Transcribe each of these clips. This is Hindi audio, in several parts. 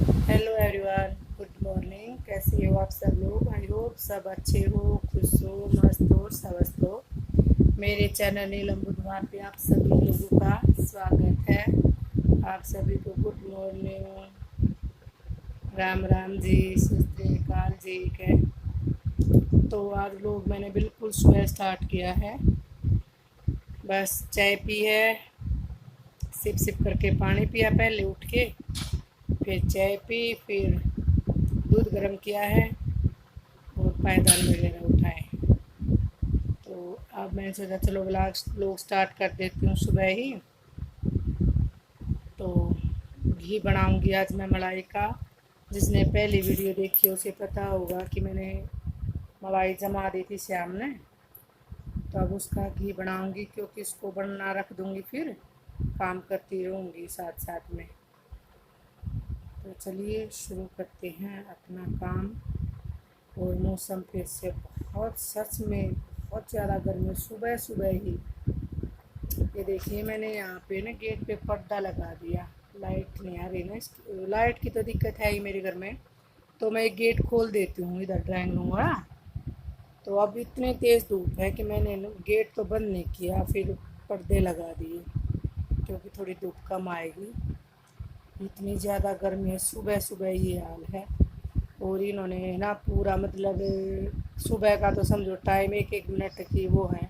Hello everyone, good morning. कैसे हो आप सब लोग? आई होप सब अच्छे हो, खुश हो, मस्त हो, स्वस्थ हो। मेरे चैनल नीलम बुधवार पे आप सभी लोगों का स्वागत है। आप सभी को गुड मॉर्निंग, राम राम जी, सत श्री अकाल जी। है तो आज लोग मैंने बिल्कुल सुबह स्टार्ट किया है। बस चाय पी है, सिप सिप करके पानी पिया पहले उठ के, फिर चाय पी, फिर दूध गर्म किया है और पायदान वगैरह उठाए। तो अब मैंने सोचा चलो व्लॉग स्टार्ट कर देती हूँ सुबह ही। तो घी बनाऊँगी आज मैं मलाई का। जिसने पहली वीडियो देखी है उसे पता होगा कि मैंने मलाई जमा दी थी श्याम ने। तो अब उसका घी बनाऊँगी, क्योंकि इसको बनना रख दूँगी, फिर काम करती रहूँगी साथ साथ में। तो चलिए शुरू करते हैं अपना काम। और मौसम फिर से बहुत, सच में बहुत ज़्यादा गर्मी, सुबह सुबह ही। ये देखिए मैंने यहाँ पे ना गेट पे पर्दा लगा दिया। लाइट नहीं आ रही ना, लाइट की तो दिक्कत है ही मेरे घर में। तो मैं एक गेट खोल देती हूँ इधर ड्राइंग रूम वाला। तो अब इतनी तेज़ धूप है कि मैंने गेट तो बंद नहीं किया, फिर पर्दे लगा दिए, क्योंकि थोड़ी धूप कम आएगी। इतनी ज़्यादा गर्मी है, सुबह सुबह ये हाल है। और इन्होंने ना पूरा मतलब सुबह का तो समझो टाइम एक एक मिनट की वो है।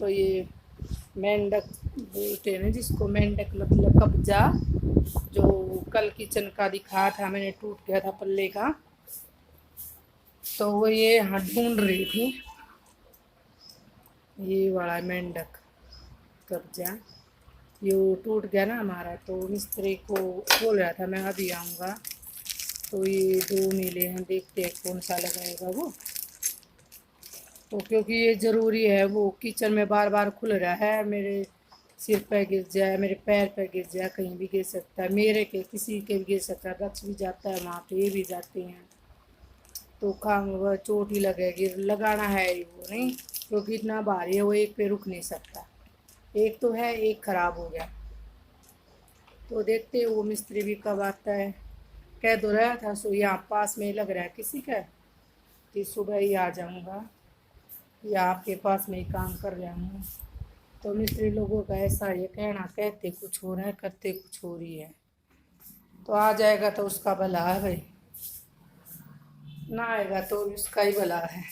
तो ये मेंढक बोलते हैं ना जिसको, मेंढक मतलब कब्जा, जो कल किचन का दिखा था मैंने, टूट गया था पल्ले का। तो वो ये यहाँ ढूंढ रही थी, ये वाला मेंढक कब्जा। ये टूट गया ना हमारा, तो मिस्त्री को बोल रहा था मैं अभी आऊँगा। तो ये दो मिले हैं, देखते हैं कौन सा लगाएगा वो। तो क्योंकि ये ज़रूरी है, वो किचन में बार बार खुल रहा है, मेरे सिर पर गिर जाए, मेरे पैर पर गिर जाए, कहीं भी गिर सकता है, मेरे के किसी के भी गिर सकता है। दक्ष भी जाता है वहाँ पे, ये भी जाते हैं, तो खांग वह चोट ही लगेगी। लगाना है ही वो नहीं, क्योंकि इतना भारी है, वो एक पे रुक नहीं सकता। एक तो है, एक ख़राब हो गया। तो देखते हैं वो मिस्त्री भी कब आता है। कह तो रहा था सो यहाँ पास में ही लग रहा है किसी का, कि सुबह ही आ जाऊँगा या आपके पास में ही काम कर रहा हूँ। तो मिस्त्री लोगों का ऐसा ये कहना, कहते कुछ हो रहा है, करते कुछ हो रही है। तो आ जाएगा तो उसका भला है भाई, ना आएगा तो उसका ही भला है।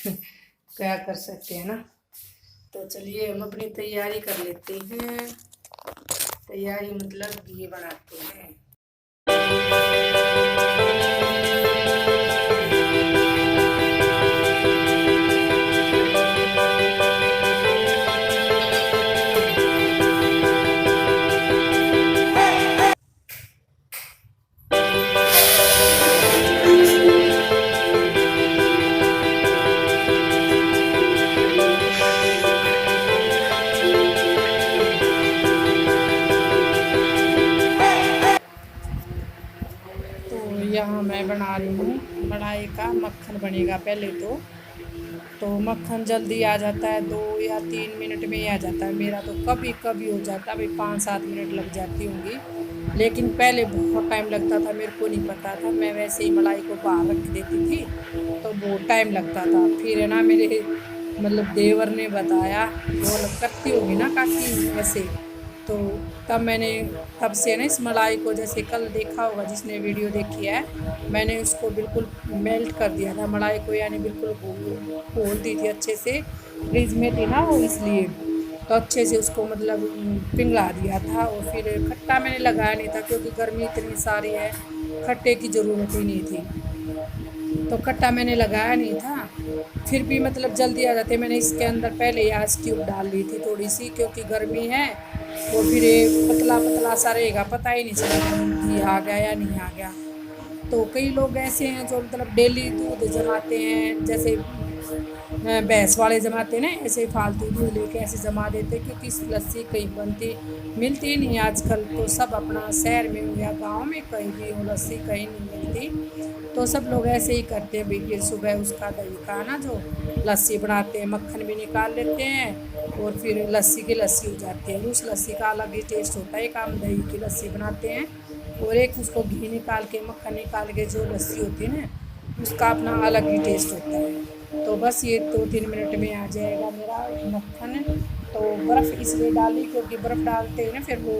क्या कर सकते हैं ना। तो चलिए हम अपनी तैयारी कर लेते हैं। तैयारी मतलब घी बनाते हैं। यहाँ मैं बना रही हूँ मलाई का मक्खन बनेगा पहले तो मक्खन जल्दी आ जाता है, 2 या 3 मिनट में ही आ जाता है। मेरा तो कभी कभी हो जाता है भाई, 5-7 मिनट लग जाती होंगी, लेकिन पहले बहुत टाइम लगता था। मेरे को नहीं पता था, मैं वैसे ही मलाई को बाहर रख देती थी, तो बहुत टाइम लगता था। फिर है ना मेरे मतलब देवर ने बताया, वो करती होगी ना काफ़ी वैसे। तो तब मैंने, तब से ना इस मलाई को, जैसे कल देखा होगा जिसने वीडियो देखी है, मैंने उसको बिल्कुल मेल्ट कर दिया था मलाई को, यानी बिल्कुल घोल दी थी अच्छे से। फ्रिज में थी ना वो, इसलिए तो अच्छे से उसको मतलब पिघला दिया था। और फिर खट्टा मैंने लगाया नहीं था, क्योंकि गर्मी इतनी सारी है, खट्टे की ज़रूरत ही नहीं थी, तो खट्टा मैंने लगाया नहीं था। फिर भी मतलब जल्दी आ जाते। मैंने इसके अंदर पहले ही आइस क्यूब डाल ली थी थोड़ी सी, क्योंकि गर्मी है। और फिर ये पतला पतला सा रहेगा, पता ही नहीं चलेगा घी आ गया या नहीं आ गया। तो कई लोग ऐसे हैं जो मतलब डेली दूध जमाते हैं, जैसे भैंस वाले जमाते हैं ना, ऐसे फालतू दूध लेके ऐसे जमा देते, क्योंकि इस लस्सी कहीं बनती मिलती ही नहीं आजकल। तो सब अपना शहर में हो या गाँव में कहीं भी वो लस्सी कहीं नहीं मिलती, तो सब लोग ऐसे ही करते हैं भाई। फिर सुबह उसका दही का ना जो लस्सी बनाते हैं, मक्खन भी निकाल लेते हैं, और फिर लस्सी की लस्सी हो जाती है। उस लस्सी का अलग ही टेस्ट होता है। एक आम दही की लस्सी बनाते हैं, और एक उसको घी निकाल के मक्खन निकाल के जो लस्सी होती है ना, उसका अपना अलग ही टेस्ट होता है। तो बस ये 2-3 मिनट में आ जाएगा मेरा मक्खन। तो बर्फ़ इसलिए डाली क्योंकि बर्फ़ डालते हैं ना, फिर वो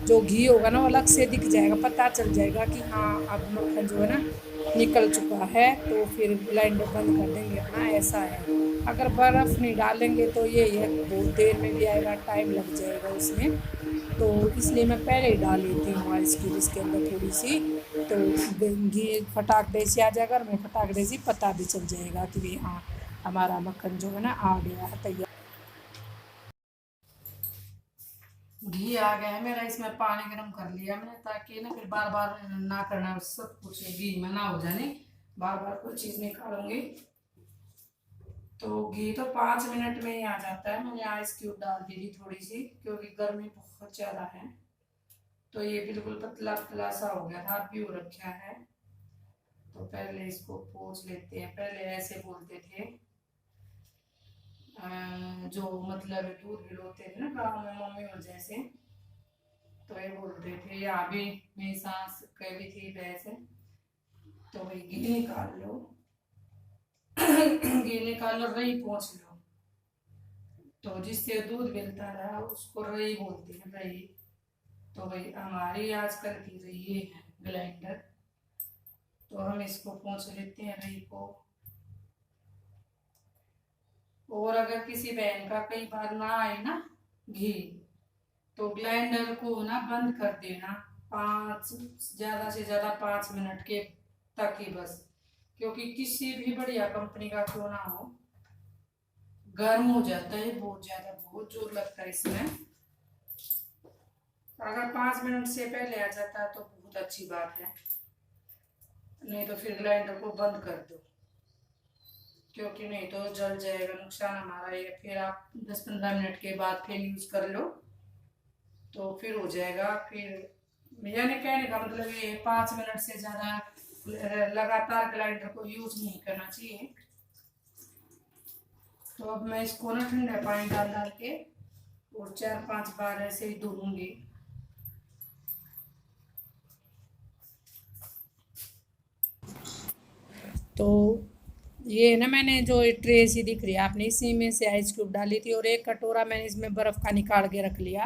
जो घी होगा ना वो अलग से दिख जाएगा, पता चल जाएगा कि हाँ अब मक्खन जो है ना निकल चुका है। तो फिर ब्लेंडर बंद कर देंगे अपना, ऐसा है। अगर बर्फ़ नहीं डालेंगे तो ये बहुत देर में भी आएगा, टाइम लग जाएगा उसमें। तो इसलिए मैं पहले ही डाल लेती हूँ आइस क्यूब इसके अंदर थोड़ी सी। तो घी फटाक दे से आ जाएगा और मैं फटाक दे से पता भी चल जाएगा कि भी हाँ हमारा मक्खन जो है ना आ गया है तैयार। घी आ गया है मेरा, इसमें पानी गर्म कर लिया मैंने ताकि ना फिर बार बार ना करना, सब कुछ घी में ना हो जाने, बार बार कोई चीज़ निकालूंगी। तो घी तो 5 मिनट में ही आ जाता है। मैंने आइस क्यूब डाल दी थी थोड़ी सी क्योंकि गर्मी बहुत ज़्यादा है। तो ये बिल्कुल पतला पतला सा हो गया था, अभी हो रखा है। तो पहले इसको पोंछ लेते हैं। पहले ऐसे बोलते थे जो मतलब दूध भिगोते थे ना गाँव में मम्मी और जैसे, तो ये बोलते थे, या अभी मेरी सास कभी थी वैसे। तो भाई घी निकाल लो घी निकाल लो, रही पोंछ लो। तो जिससे दूध मिलता रहा उसको रही बोलते हैं, रही। तो भाई हमारी आजकल की रही ये है ग्राइंडर। तो हम इसको पोंछ लेते हैं रही को। और अगर किसी बहन का कई बार ना आए ना घी, तो ग्राइंडर को ना बंद कर देना, 5 ज़्यादा से ज़्यादा 5 मिनट के तक ही बस। क्योंकि किसी भी बढ़िया कंपनी का क्यों ना हो, गर्म हो जाता है बहुत ज़्यादा, बहुत जोर लगता है इसमें। अगर 5 मिनट से पहले आ जाता है तो बहुत अच्छी बात है, नहीं तो फिर ग्राइंडर को बंद कर दो क्योंकि नहीं तो जल जाएगा, नुकसान हमारा है। फिर आप 10-15 मिनट के बाद फिर यूज़ कर लो तो फिर हो जाएगा। फिर यानी कहने का मतलब ये 5 मिनट से ज़्यादा लगातार ग्राइंडर को यूज नहीं करना चाहिए। तो अब मैं इसको ना ठंडा पानी डाल डाल के और 4-5 बार ऐसे ही धोऊंगी। तो ये ना मैंने जो ट्रे सी दिख रही है आपने, इसी में से आइस क्यूब डाली थी और एक कटोरा मैंने इसमें बर्फ़ का निकाल के रख लिया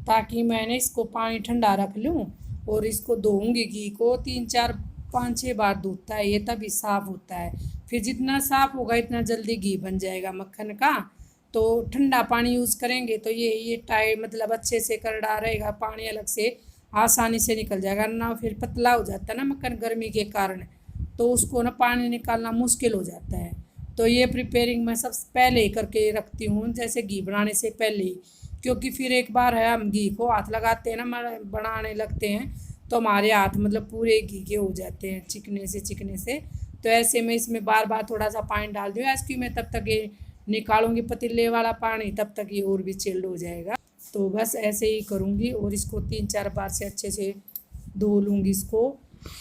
ताकि मैंने इसको पानी ठंडा रख लूँ। और इसको धोऊंगी, घी को 3-4-5-6 बार धोता है ये, तभी साफ़ होता है। फिर जितना साफ़ होगा इतना जल्दी घी बन जाएगा मक्खन का। तो ठंडा पानी यूज़ करेंगे तो ये टाइट मतलब अच्छे से करड़ा रहेगा, पानी अलग से आसानी से निकल जाएगा ना। फिर पतला हो जाता है ना मक्खन गर्मी के कारण, तो उसको ना पानी निकालना मुश्किल हो जाता है। तो ये प्रिपेयरिंग मैं सब पहले ही करके रखती हूँ, जैसे घी बनाने से पहले ही। क्योंकि फिर एक बार है हम घी को हाथ लगाते हैं ना, बनाने लगते हैं तो हमारे हाथ मतलब पूरे घी के हो जाते हैं, चिकने से चिकने से। तो ऐसे में इसमें बार बार थोड़ा सा पानी डाल दूँ आइसक्रीम में, तब तक ये निकालूंगी पतीले वाला पानी, तब तक ये और भी चिल्ड हो जाएगा। तो बस ऐसे ही करूँगी और इसको 3-4 बार से अच्छे से धो लूँगी इसको।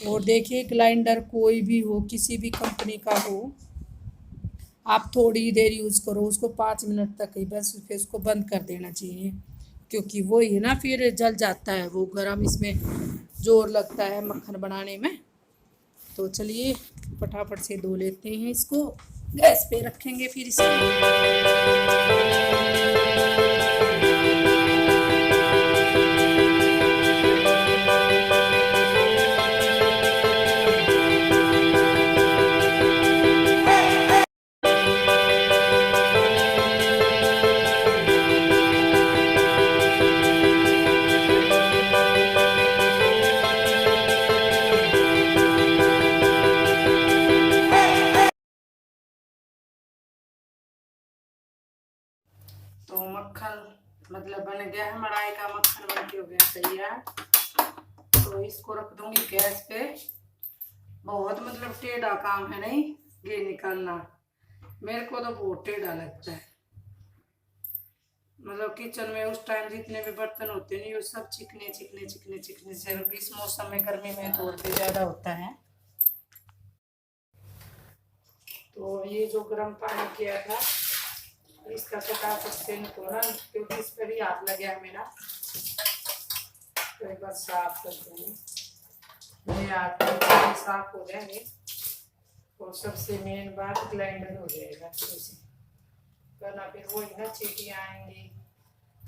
और देखिए ग्राइंडर कोई भी हो, किसी भी कंपनी का हो, आप थोड़ी देर यूज़ करो उसको, 5 मिनट तक ही बस, फिर उसको बंद कर देना चाहिए। क्योंकि वो ही ना फिर जल जाता है वो गरम, इसमें जोर लगता है मक्खन बनाने में। तो चलिए फटाफट से धो लेते हैं इसको, गैस पे रखेंगे फिर इसको। तो मक्खन मतलब बन गया है, मलाई का मक्खन बन के हो गया तैयार। तो इसको रख दूंगी गैस पे। बहुत मतलब टेढ़ा काम है नहीं ये निकालना, मेरे को तो बहुत टेढ़ा लगता है। मतलब किचन में उस टाइम जितने भी बर्तन होते नहीं वो सब चिकने चिकने चिकने चिकने से, इस मौसम में गर्मी में तो और भी ज़्यादा होता है। तो ये जो गर्म पानी किया था इसका फटाफट से निकलना, क्योंकि इस पर ही हाथ लग गया मेरा। तो एक बार साफ कर दूंगी। ये आटे साफ हो जाएंगे और सबसे मेन बात ग्राइंडर हो जाएगा अच्छे से, वरना फिर वही ना चीटियाँ आएंगी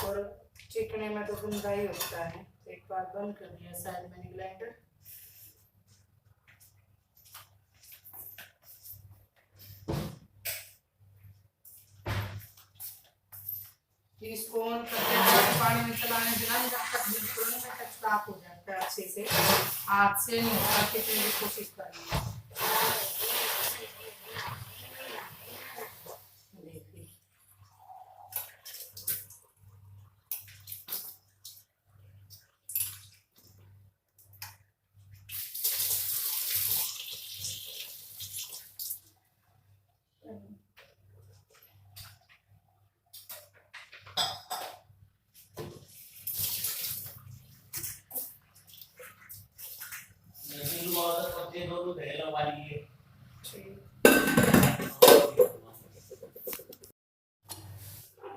और चिकने में तो गंदा ही होता है। तो एक बार बंद कर दिया साइड मैंने ग्राइंडर। इसको ऑन करके पानी में चलाने देना, जब तक बिल्कुल नहीं साफ हो जाता है अच्छे से, हाथ से नहीं होता, कितनी भी कोशिश करनी है। देखिए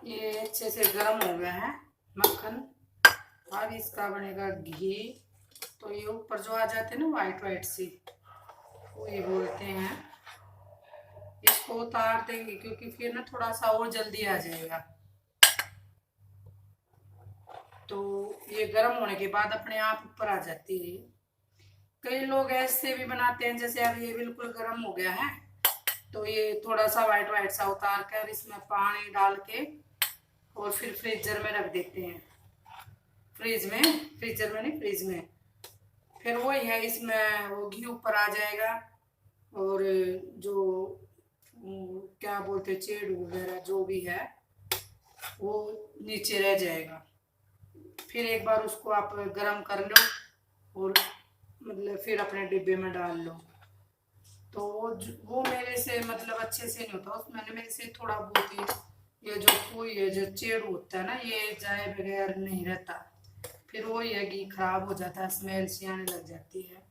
ये अच्छे से गर्म हो गया है मक्खन। अब इसका बनेगा घी। तो ये ऊपर जो आ जाते हैं ना वाइट वाइट सी, वो ये बोलते हैं। इसको उतार देंगे क्योंकि फिर ना थोड़ा सा और जल्दी आ जाएगा। तो ये गर्म होने के बाद अपने आप ऊपर आ जाती है। कई लोग ऐसे भी बनाते हैं, जैसे अब ये बिल्कुल गर्म हो गया है तो ये थोड़ा सा वाइट वाइट सा उतार कर इसमें पानी डाल के और फिर फ्रीजर में रख देते हैं। फ्रीजर में नहीं, फ्रिज में। फिर वही है, इसमें वो घी ऊपर आ जाएगा और जो क्या बोलते हैं चेड़ वगैरह जो भी है वो नीचे रह जाएगा। फिर एक बार उसको आप गरम कर लो और मतलब फिर अपने डिब्बे में डाल लो। तो वो मेरे से मतलब अच्छे से नहीं होता, उसमें मेरे से थोड़ा बहुत ही ये जो कोई है जो चेड़ होता है ना, ये जाए बगैर नहीं रहता। फिर वो ये घी खराब हो जाता है, स्मेल सी आने लग जाती है।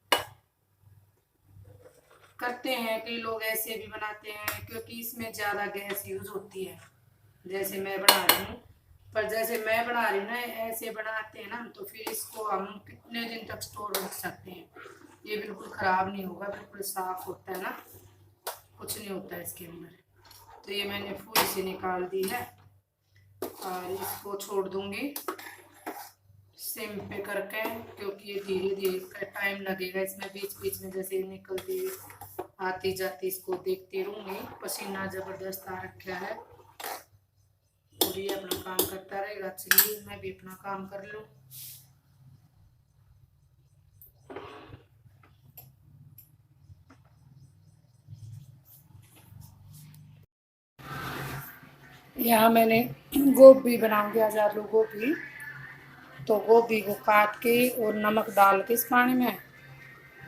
करते हैं कई लोग ऐसे भी बनाते हैं क्योंकि इसमें ज़्यादा गैस यूज होती है, जैसे मैं बना रही हूँ। पर जैसे मैं बना रही हूँ ना, ऐसे बनाते हैं ना तो फिर इसको हम कितने दिन तक स्टोर रख सकते हैं। ये बिल्कुल ख़राब नहीं होगा, बिल्कुल साफ होता है ना, कुछ नहीं होता है इसके अंदर। तो ये मैंने फूल से निकाल दी है और इसको छोड़ दूंगी सिम पे करके, क्योंकि ये धीरे धीरे टाइम लगेगा इसमें। बीच बीच में जैसे निकलती आती जाती इसको देखती रहूँगी। पसीना ज़बरदस्त आ रखा है और ये अपना काम करता रहेगा। चलिए मैं भी अपना काम कर लूँ। यहाँ मैंने गोभी बनाऊंगी, आज आलू गोभी। तो गोभी को काट के और नमक डाल के इस पानी में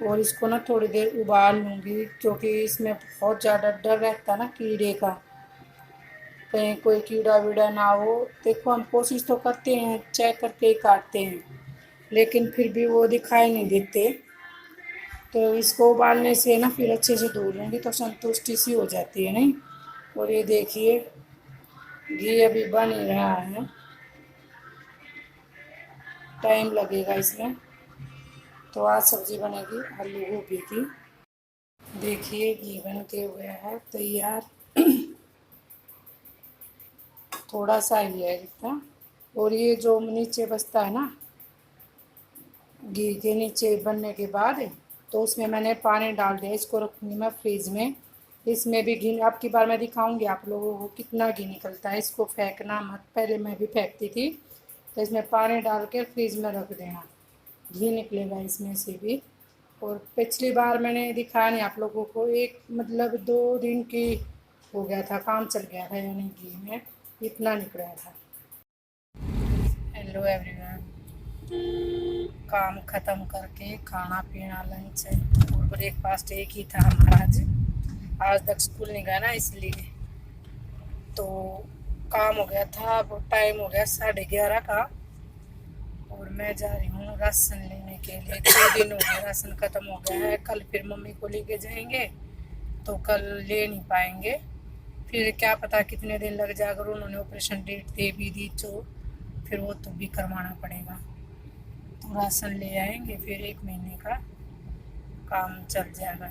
और इसको ना थोड़ी देर उबाल लूँगी, क्योंकि इसमें बहुत ज़्यादा डर रहता है ना कीड़े का, कहीं कोई कीड़ा वीड़ा ना हो। देखो हम कोशिश तो करते हैं, चेक करके ही काटते हैं, लेकिन फिर भी वो दिखाई नहीं देते। तो इसको उबालने से ना फिर अच्छे से धो लूँगी तो संतुष्टि सी हो जाती है नहीं। और ये देखिए घी अभी बन ही रहा है, टाइम लगेगा इसमें। तो आज सब्ज़ी बनेगी आलू गोभी की। देखिए घी बन के हुआ है तैयार। थोड़ा सा ही है इतना। और ये जो नीचे बचता है ना घी के नीचे बनने के बाद, तो उसमें मैंने पानी डाल दिया। इसको रखूँगी मैं फ्रीज में। इसमें भी घी अब की बार मैं दिखाऊंगी आप लोगों को कितना घी निकलता है। इसको फेंकना मत, पहले मैं भी फेंकती थी। तो इसमें पानी डाल के फ्रीज में रख देना, घी निकलेगा इसमें से भी। और पिछली बार मैंने दिखाया नहीं आप लोगों को, एक मतलब 2 दिन की हो गया था, काम चल गया था, यानी घी में इतना निकला था। हेलो एवरीवन, काम ख़त्म करके खाना पीना लंच और ब्रेकफास्ट एक ही था हमारा। आज तक स्कूल नहीं गया ना, इसलिए तो काम हो गया था। अब टाइम हो गया 11:30 का और मैं जा रही हूँ राशन लेने के लिए। 2 दिन हो गए, राशन ख़त्म हो गया है। कल फिर मम्मी को लेके जाएंगे तो कल ले नहीं पाएंगे, फिर क्या पता कितने दिन लग जाए। अगर उन्होंने ऑपरेशन डेट दे भी दी तो फिर वो तो भी करवाना पड़ेगा। तो राशन ले आएंगे फिर 1 महीने का, काम चल जाएगा।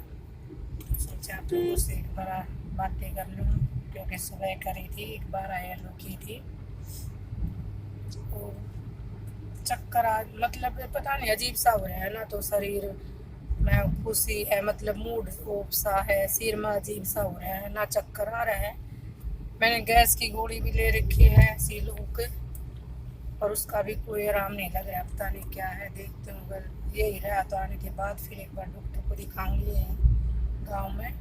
सोचा आप लोगों से एक बार बातें कर लूँ, क्योंकि सुबह करी थी एक बार, आयरन की थी। और चक्कर आज मतलब पता नहीं अजीब सा हो रहा है ना, तो शरीर में खुशी है, मतलब मूड ऑफ सा है, सिर में अजीब सा हो रहा है ना, चक्कर आ रहा है। मैंने गैस की गोली भी ले रखी है सील होकर, और उसका भी कोई आराम नहीं लग रहा, पता नहीं क्या है। देखते हूँ अगर यही रहा तो आने के बाद फिर एक बार डॉक्टर को दिखाऊंगी गांव में,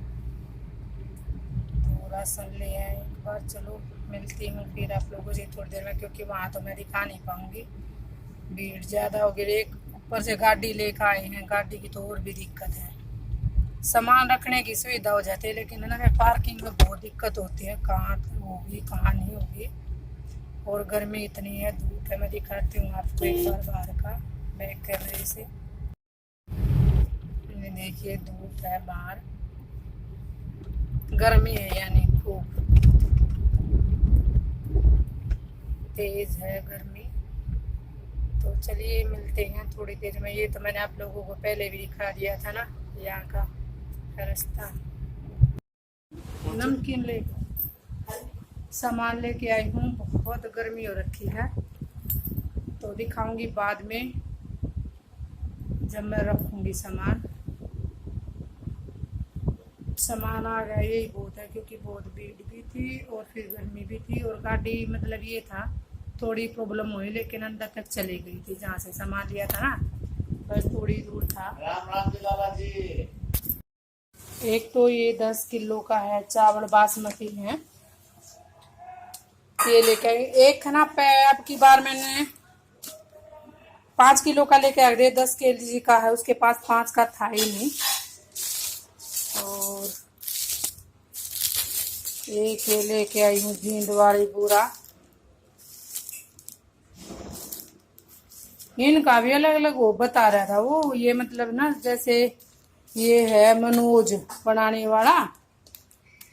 तो राशन ले आए एक बार। चलो मिलती हूँ फिर आप लोगों से थोड़ी देर में, क्योंकि वहाँ तो मैं दिखा नहीं पाऊँगी, भीड़ ज़्यादा हो गई। एक ऊपर से गाड़ी लेकर आए हैं, गाड़ी की तो और भी दिक्कत है। सामान रखने की सुविधा हो जाती है, लेकिन है ना पार्किंग में बहुत दिक्कत होती है, कहाँ होगी कहाँ नहीं होगी। और गर्मी इतनी है, धूप है। मैं दिखाती हूँ आपको एक बार बाहर का बैक कैमरे से। ये देखिए धूप है बाहर, गर्मी है यानी खूब तेज है गर्मी। तो चलिए मिलते हैं थोड़ी देर में। ये तो मैंने आप लोगों को पहले भी दिखा दिया था ना, यहाँ का रास्ता। नमकीन ले सामान लेके आई हूँ, बहुत गर्मी हो रखी है, तो दिखाऊंगी बाद में जब मैं रखूंगी सामान। सामान आ गया, यही बहुत है, क्योंकि बहुत भीड़ भी थी और फिर गर्मी भी थी। और गाड़ी मतलब ये था थोड़ी प्रॉब्लम हुई, लेकिन अंदर तक चली गई थी जहाँ से सामान लिया था ना, बस थोड़ी दूर था। राम राम जी लाला जी। एक तो ये 10 किलो का है, चावल बासमती है, ये लेके आई। एक खाना पे अब की बार मैंने 5 किलो का लेके आ गए, 10 केजी का है, उसके पास 5 का था ही नहीं। और एक ये लेके आई हूँ झींडवाड़ी बूरा, इनका भी अलग अलग वो बता रहा था वो, ये मतलब ना जैसे ये है मनोज बनाने वाला,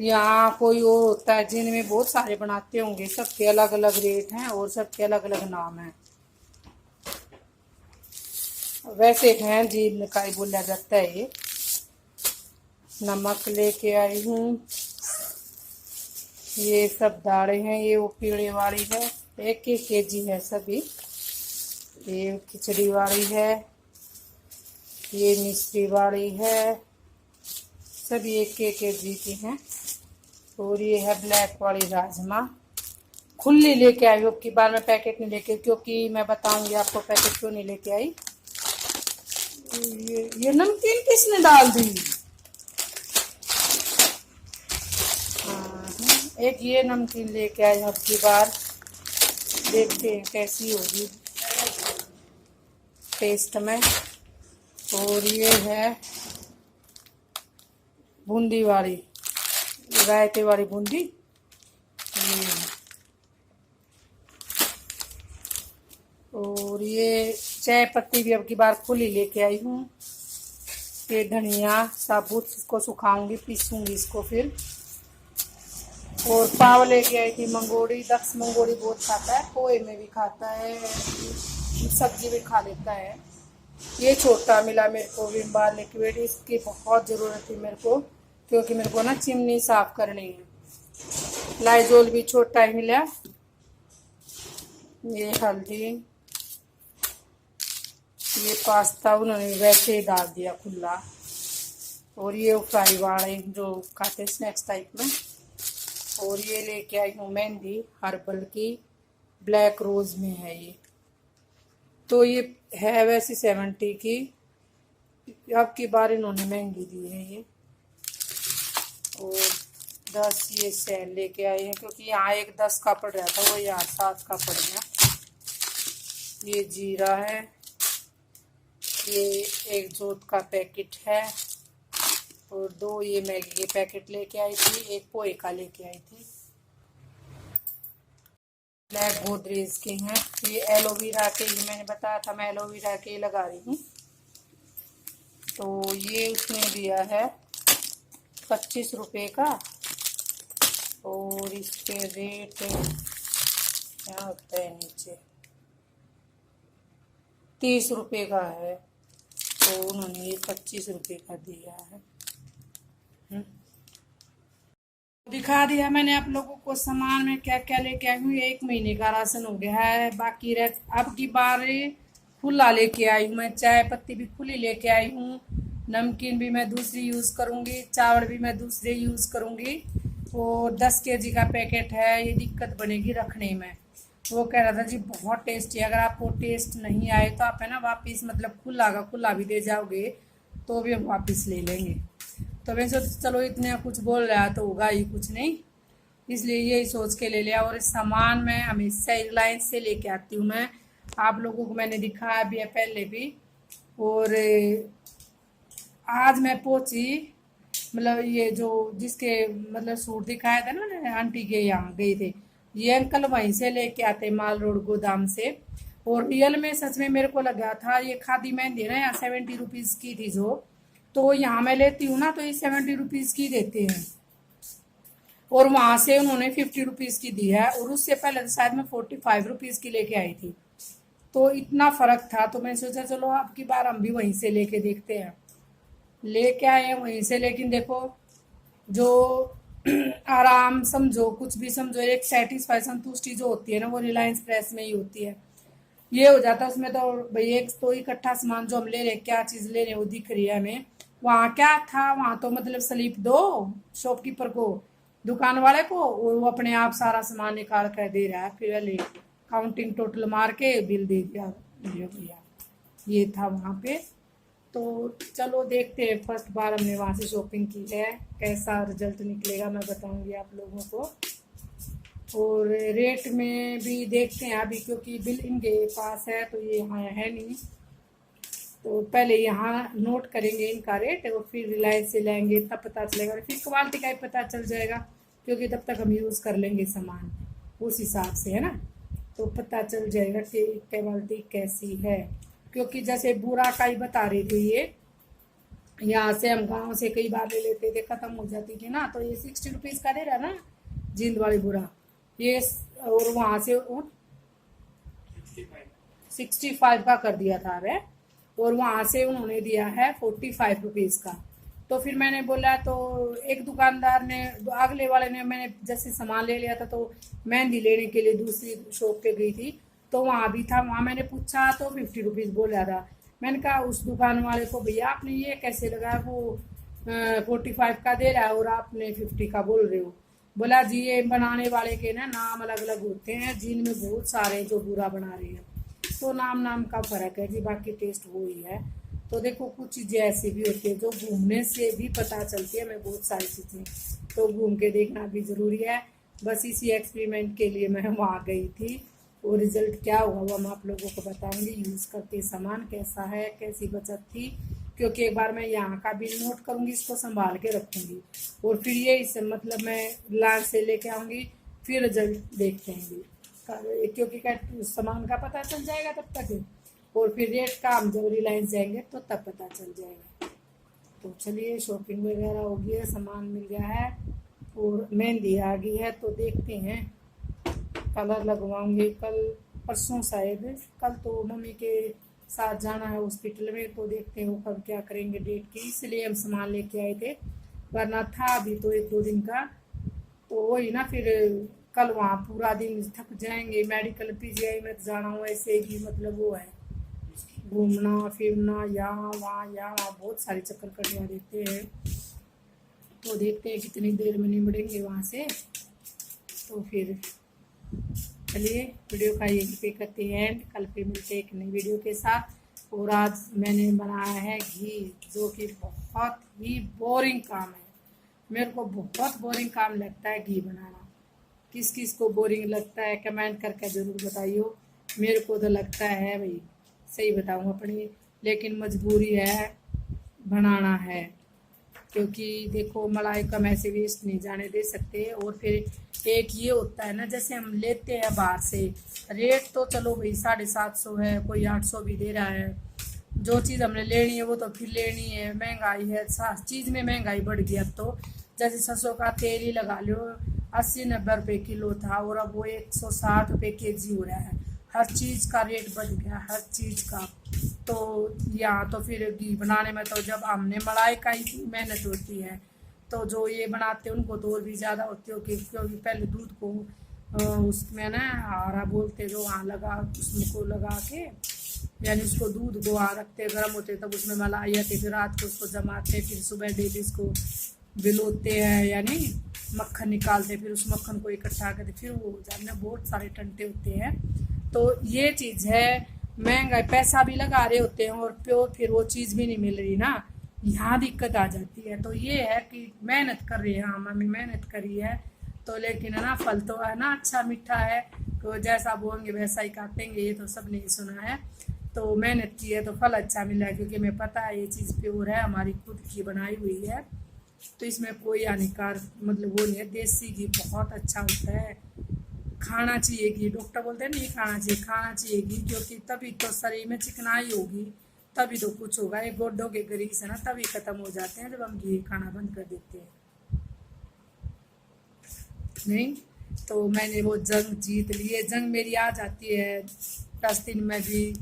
यहाँ कोई और होता है जिनमें बहुत सारे बनाते होंगे, सबके अलग अलग रेट हैं और सबके अलग अलग नाम हैं। वैसे हैं जिन का ही बोला जाता है ये। नमक लेके आई हूँ, ये सब दालें हैं, ये वो पीले वाली है, 1-1 केजी है सभी। ये खिचड़ी वाली है, ये मिश्री वाली है, सभी 1-1 केजी की हैं। और ये है ब्लैक वाली राजमा, खुली लेके आई, अब की बार मैं पैकेट नहीं लेके, क्योंकि मैं बताऊंगी आपको पैकेट क्यों नहीं लेके आई। ये नमकीन किसने डाल दी? एक ये नमकीन लेके आई अब की बार, देखते हैं कैसी होगी टेस्ट में। और ये है बूंदी वाली, रायते वाली बूंदी, और ये चाय पत्ती भी अब की बार खुली लेके आई हूँ। ये धनिया साबुत, इसको सुखाऊंगी, पीसूंगी इसको फिर। और पाव लेके आई थी मंगोड़ी, दक्ष मंगोड़ी बहुत खाता है, पोहे में भी खाता है, सब्जी भी खा लेता है। ये छोटा मिला मेरे को विम बार लिक्विड, इसकी बहुत ज़रूरत थी मेरे को, क्योंकि मेरे को ना चिमनी साफ करनी है। लाइजोल भी छोटा ही मिला। ये हल्दी, ये पास्ता उन्होंने वैसे ही डाल दिया खुला। और ये फ्राई वाले जो खाते स्नैक्स टाइप में। और ये लेके आई हूँ मेहंदी हर्बल की, ब्लैक रोज में है ये, तो ये है वैसे 70 की, अब की बार इन्होंने महंगी दी है ये। और 10 ये सेल लेके आए हैं, क्योंकि यहाँ एक 10 का पड़ रहा था, वो यहाँ 7 का पड़ गया। ये जीरा है, ये एक जोत का पैकेट है, और 2 ये मैगी के पैकेट लेके आई थी, एक पोहे का लेके आई थी। ब्लैक गोदरेज के हैं, ये एलोवेरा के, ये मैंने बताया था मैं एलोवेरा के लगा रही हूँ। तो ये उसने दिया है 25 रुपये का, और इसके रेट क्या होता है नीचे 30 रुपये का है। तो उन्होंने 25 रुपये का दिया है। दिखा दिया मैंने आप लोगों को सामान में क्या क्या लेके आई हूँ। 1 महीने का राशन हो गया है, बाकी अब की बार खुला लेके आई हूँ मैं। चाय पत्ती भी खुली लेके आई हूँ, नमकीन भी मैं दूसरी यूज़ करूँगी, चावल भी मैं दूसरे यूज़ करूँगी। वो 10 केजी का पैकेट है, ये दिक्कत बनेगी रखने में। वो कह रहा था जी बहुत टेस्टी है, अगर आपको टेस्ट नहीं आए तो आप है ना वापस, मतलब खुला का खुला भी दे जाओगे तो भी हम वापस ले लेंगे। तो मैं सोच चलो इतने कुछ बोल रहा है तो होगा ही कुछ नहीं, इसलिए यही सोच के ले लिया। और इस सामान मैं हमेशा रिलायंस से लेके आती हूँ। मैं आप लोगों को मैंने दिखाया भी है पहले भी। और आज मैं पहुंची, मतलब ये जो जिसके मतलब सूट दिखाया था ना मैंने, आंटी के यहाँ गए थे, ये अंकल वहीं से लेके आते माल रोड गोदाम से। और रियल में सच में मेरे को लगा था ये खादी मेहंदी ना यहाँ 70 रुपीज़ की थी जो, तो यहाँ मैं लेती हूँ ना तो ये 70 रुपीज़ की देते हैं, और वहां से उन्होंने 50 रुपीज़ की दी है। और उससे पहले तो शायद मैं 45 रुपीज़ की लेके आई थी, तो इतना फर्क था। तो मैंने सोचा चलो अब की बार हम भी वहीं से लेके देखते हैं। लेके आए हैं वहीं से, लेकिन देखो जो आराम समझो, कुछ भी समझो, एक सेटिस्फाई संतुष्टि जो होती है ना वो रिलायंस फ्रेश में ही होती है। ये हो जाता है उसमें तो भाई एक तो इकट्ठा सामान जो हम ले रहे, क्या चीज़ ले रहे वो दिख रही है हमें। वहाँ क्या था, वहाँ तो मतलब स्लिप दो शॉपकीपर को, दुकान वाले को, और वो अपने आप सारा सामान निकाल कर दे रहा है। फिर वाले काउंटिंग टोटल मार के बिल दे दिया भैया, ये था वहाँ पे। तो चलो देखते हैं, फर्स्ट बार हमने वहाँ से शॉपिंग की है, कैसा रिजल्ट निकलेगा मैं बताऊंगी आप लोगों को। और रेट में भी देखते हैं अभी, क्योंकि बिल इनके पास है तो ये यहाँ है नहीं, तो पहले यहाँ नोट करेंगे इनका रेट और फिर रिलायंस से लेंगे तब पता चलेगा, फिर क्वालिटी का ही पता चल जाएगा, क्योंकि तब तक हम यूज़ कर लेंगे सामान उस हिसाब से, है ना। तो पता चल जाएगा कि क्वालिटी कैसी है, क्योंकि जैसे बुरा का ही बता रही थी ये, यहाँ से हम गांव से कई बार ले लेते थे, ख़त्म हो जाती थी ना, तो ये 60 रुपीज़ का दे रहा ना जींद वाली बुरा ये, और वहाँ से 65 का कर दिया था वे, और वहाँ से उन्होंने दिया है 45 रुपीज़ का। तो फिर मैंने बोला, तो एक दुकानदार ने, अगले वाले ने, मैंने जैसे सामान ले लिया था तो मेहंदी लेने के लिए दूसरी शॉप पे गई थी, तो वहाँ भी था, वहाँ मैंने पूछा तो 50 रुपीज़ बोला था। मैंने कहा उस दुकान वाले को, भैया आपने ये कैसे लगाया, वो 45 का दे रहा है और आपने 50 का बोल रहे हो। बोला जी ये बनाने वाले के ना नाम अलग अलग होते हैं, जिनमें बहुत सारे जो बुरा बना रहे हैं, तो नाम का फर्क है कि बाकी टेस्ट वो ही है। तो देखो कुछ चीज़ें ऐसी भी होती है जो घूमने से भी पता चलती है, मैं बहुत सारी चीज़ें तो घूम के देखना भी ज़रूरी है। बस इसी एक्सपेरिमेंट के लिए मैं वहाँ गई थी, और रिजल्ट क्या हुआ वो मैं आप लोगों को बताऊंगी, यूज़ करके सामान कैसा है, कैसी बचत थी, क्योंकि एक बार मैं यहाँ का बिल नोट करूँगी, इसको संभाल के रखूँगी, और फिर ये इससे मतलब मैं लाइन से लेके आऊँगी, फिर रिजल्ट देखते हैं, क्योंकि सामान का पता चल जाएगा तब तक, और फिर रेट का हम जब रिलायंस जाएंगे तो तब पता चल जाएगा। तो चलिए शॉपिंग वगैरह हो गई है, सामान मिल गया है और मेहंदी आ गई है, तो देखते हैं कलर लगवाऊंगी कल परसों शायद। कल तो मम्मी के साथ जाना है हॉस्पिटल में, तो देखते हैं वो कल क्या करेंगे डेट की, इसलिए हम सामान लेके आए थे, वरना था अभी तो 1-2 दिन का। तो वही ना, फिर कल वहाँ पूरा दिन थक जाएंगे, मेडिकल पीजीआई में जाना हो, ऐसे भी मतलब वो है घूमना फिरना, यहाँ वहाँ बहुत सारे चक्कर कटवा देते हैं। तो देखते हैं कितनी देर में निबड़ेंगे वहाँ से। तो फिर चलिए वीडियो का यही पे करते हैं एंड, कल फिर मिलते हैं एक नई वीडियो के साथ। और आज मैंने बनाया है घी, जो कि बहुत ही बोरिंग काम है, मेरे को बहुत बोरिंग काम लगता है घी बनाना। किस किस को बोरिंग लगता है कमेंट करके ज़रूर बताइयो। मेरे को तो लगता है भाई, सही बताऊँ अपनी, लेकिन मजबूरी है, बनाना है, क्योंकि देखो मलाई कम ऐसे वेस्ट नहीं जाने दे सकते। और फिर एक ये होता है ना, जैसे हम लेते हैं बाहर से, रेट तो चलो भाई 750 है, कोई 800 भी दे रहा है, जो चीज़ हमने लेनी है वो तो फिर लेनी है, महंगाई है, चीज़ में महंगाई बढ़ गई अब तो। जैसे सरसों का तेल ही लगा लो, 80-90 रुपये किलो था, और अब वो 160 रुपये केजी हो रहा है। हर चीज़ का रेट बढ़ गया, हर चीज़ का। तो यहाँ तो फिर घी बनाने में तो जब हमने मलाई का ही मेहनत होती है, तो जो ये बनाते हैं उनको तो और भी ज़्यादा होती है, क्योंकि पहले दूध को उसमें ना आरा बोलते जो वहाँ लगा, उसको लगा के, यानी उसको दूध को वहाँ रखते गर्म होते, तब उसमें मलाई आती, फिर रात को उसको जमाते, फिर सुबह डेली इसको बिलोते हैं, यानी मक्खन निकालते, फिर उस मक्खन को इकट्ठा करते, फिर वो जानने बहुत सारे टंटे होते हैं। तो ये चीज़ है, महंगा पैसा भी लगा रहे होते हैं और प्योर फिर वो चीज़ भी नहीं मिल रही ना, यहाँ दिक्कत आ जाती है। तो ये है कि मेहनत कर रही है, हाँ मम्मी मेहनत करी है, तो लेकिन है ना फल तो है ना अच्छा मीठा है, तो जैसा बोएंगे वैसा ही काटेंगे, ये तो सबने ही सुना है। तो मेहनत की है तो फल अच्छा मिला है, क्योंकि हमें पता है ये चीज़ प्योर है, हमारी खुद की बनाई हुई है, तो इसमें कोई हानिकार मतलब वो नहीं है। देसी घी बहुत अच्छा होता है, खाना चाहिए घी। डॉक्टर बोलते हैं नहीं खाना चाहिए, खाना चाहिए घी, क्योंकि तभी तो शरीर में चिकनाई होगी, तभी तो कुछ होगा। ये गोड्डों के ग्रीस है ना तभी खत्म हो जाते हैं जब हम घी खाना बंद कर देते हैं। नहीं तो मैंने वो जंग जीत ली है, जंग मेरी आ जाती है 10 दिन में भी,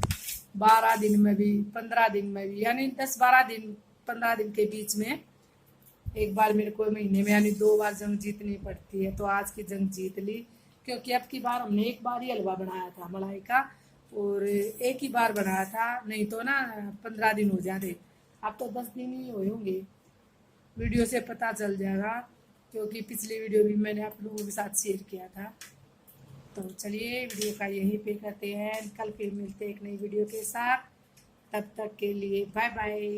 12 दिन में भी, 15 दिन में भी, यानी 10-12 दिन 15 दिन के बीच में एक बार मेरे को महीने में यानी 2 बार जंग जीतनी पड़ती है। तो आज की जंग जीत ली, क्योंकि अब की बार हमने एक बार ही हलवा बनाया था मलाई का, और एक ही बार बनाया था, नहीं तो ना 15 दिन हो जाते। अब तो 10 दिन ही हुए होंगे, वीडियो से पता चल जाएगा, क्योंकि पिछली वीडियो भी मैंने आप लोगों के साथ शेयर किया था। तो चलिए वीडियो का यहीं पे करते हैं, कल फिर मिलते हैं एक नई वीडियो के साथ, तब तक के लिए बाय बाय।